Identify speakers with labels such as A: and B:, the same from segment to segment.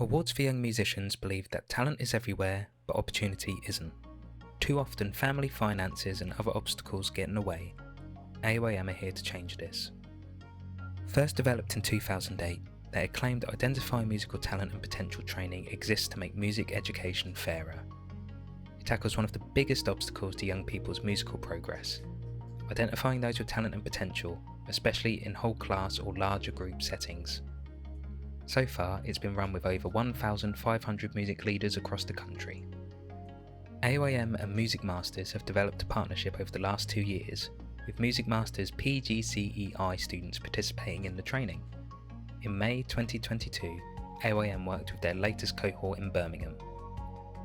A: Awards for Young Musicians believe that talent is everywhere, but opportunity isn't. Too often family finances and other obstacles get in the way. AYM are here to change this. First developed in 2008, the acclaimed Identify Musical Talent and Potential training exists to make music education fairer. It tackles one of the biggest obstacles to young people's musical progress, identifying those with talent and potential, especially in whole class or larger group settings. So far, it's been run with over 1,500 music leaders across the country. AYM and Music Masters have developed a partnership over the last 2 years, with Music Masters PGCEi students participating in the training. In May 2022, AYM worked with their latest cohort in Birmingham.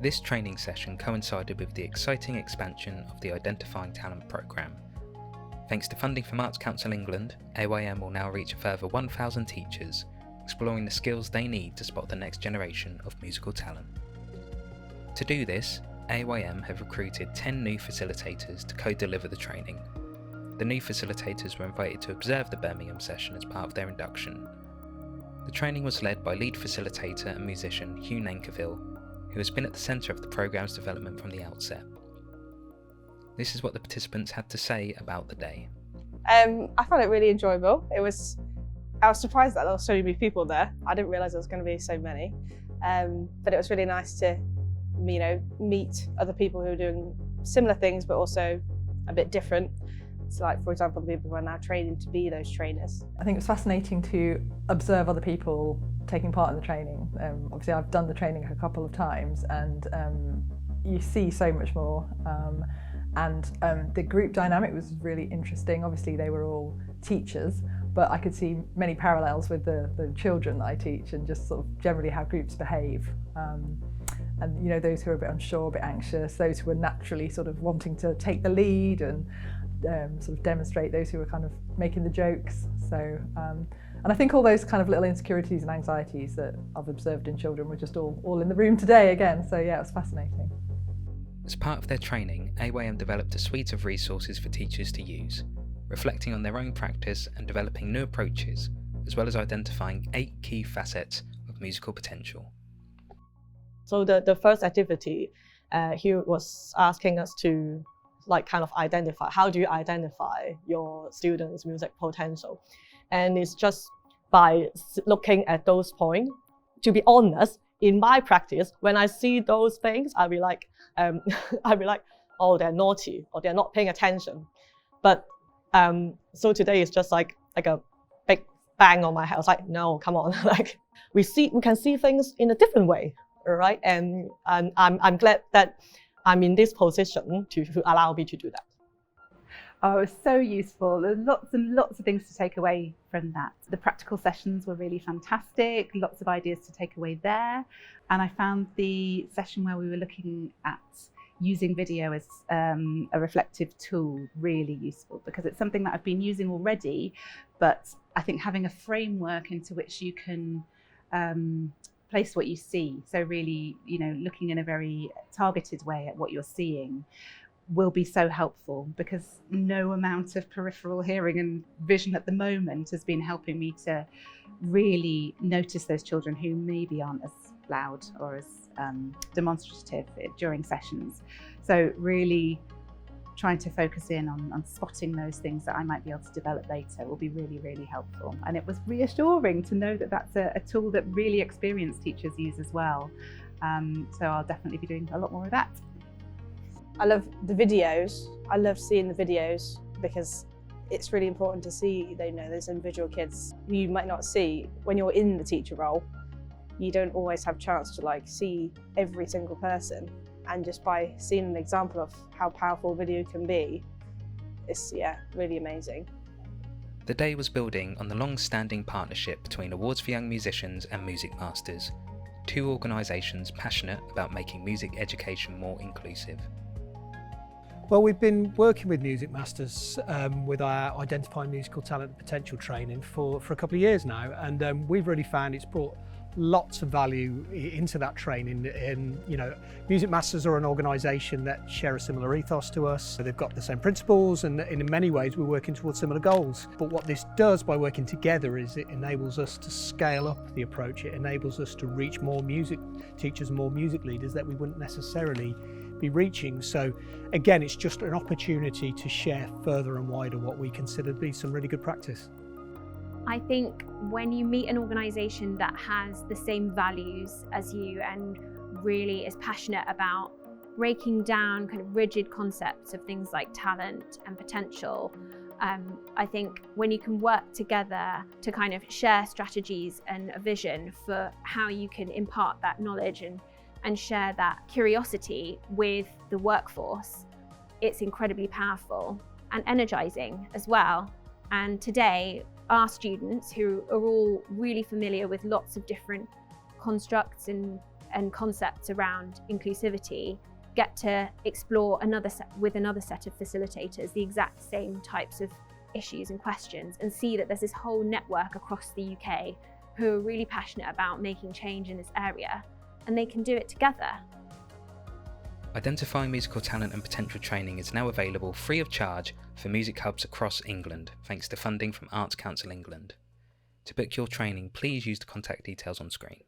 A: This training session coincided with the exciting expansion of the Identifying Talent programme. Thanks to funding from Arts Council England, AYM will now reach a further 1,000 teachers, exploring the skills they need to spot the next generation of musical talent. To do this, AYM have recruited 10 new facilitators to co-deliver the training. The new facilitators were invited to observe the Birmingham session as part of their induction. The training was led by lead facilitator and musician Hugh Nankivell, who has been at the centre of the programme's development from the outset. This is what the participants had to say about the day.
B: I found it really enjoyable. I was surprised that there were so many people there. I didn't realise there was going to be so many. But it was really nice to, meet other people who are doing similar things, but also a bit different. So like, for example, the people who are now training to be those trainers.
C: I think it was fascinating to observe other people taking part in the training. Obviously, I've done the training a couple of times, and you see so much more. The group dynamic was really interesting. Obviously, they were all teachers, but I could see many parallels with the children that I teach, and just sort of generally how groups behave. And those who are a bit unsure, a bit anxious, those who are naturally sort of wanting to take the lead and sort of demonstrate, those who are kind of making the jokes. So, and I think all those kind of little insecurities and anxieties that I've observed in children were just all in the room today again. So yeah, it was fascinating.
A: As part of their training, AYM developed a suite of resources for teachers to use, reflecting on their own practice and developing new approaches, as well as identifying 8 key facets of musical potential.
D: So the first activity, Hugh was asking us to identify, how do you identify your students' music potential? And it's just by looking at those points. To be honest, in my practice, when I see those things, I'll be like, oh, they're naughty, or they're not paying attention. But so today is just like a big bang on my head. It's like, no, come on, we can see things in a different way, right? And I'm glad that I'm in this position to allow me to do that.
E: Oh, it was so useful. There's lots and lots of things to take away from that. The practical sessions were really fantastic, lots of ideas to take away there. And I found the session where we were looking at using video as a reflective tool really useful, because it's something that I've been using already, but I think having a framework into which you can place what you see, so really, looking in a very targeted way at what you're seeing, will be so helpful, because no amount of peripheral hearing and vision at the moment has been helping me to really notice those children who maybe aren't as loud or as demonstrative during sessions. So really trying to focus in on spotting those things that I might be able to develop later will be really, really helpful. And it was reassuring to know that that's a tool that really experienced teachers use as well. So I'll definitely be doing a lot more of that.
B: I love the videos. I love seeing the videos because it's really important to see, those individual kids you might not see when you're in the teacher role. You don't always have a chance to see every single person, and just by seeing an example of how powerful video can be, it's really amazing.
A: The day was building on the long-standing partnership between Awards for Young Musicians and Music Masters, 2 organisations passionate about making music education more inclusive.
F: Well, we've been working with Music Masters with our Identifying Musical Talent and Potential training for a couple of years now, and we've really found it's brought lots of value into that training. And Music Masters are an organisation that share a similar ethos to us. So they've got the same principles, and in many ways we're working towards similar goals. But what this does by working together is it enables us to scale up the approach. It enables us to reach more music teachers and more music leaders that we wouldn't necessarily be reaching. So again, it's just an opportunity to share further and wider what we consider to be some really good practice.
G: I think when you meet an organisation that has the same values as you and really is passionate about breaking down kind of rigid concepts of things like talent and potential, I think when you can work together to kind of share strategies and a vision for how you can impart that knowledge and share that curiosity with the workforce, it's incredibly powerful and energising as well. And today, our students, who are all really familiar with lots of different constructs and concepts around inclusivity, get to explore with another set of facilitators the exact same types of issues and questions, and see that there's this whole network across the UK who are really passionate about making change in this area, and they can do it together.
A: Identifying musical talent and potential training is now available free of charge for music hubs across England, thanks to funding from Arts Council England. To book your training, please use the contact details on screen.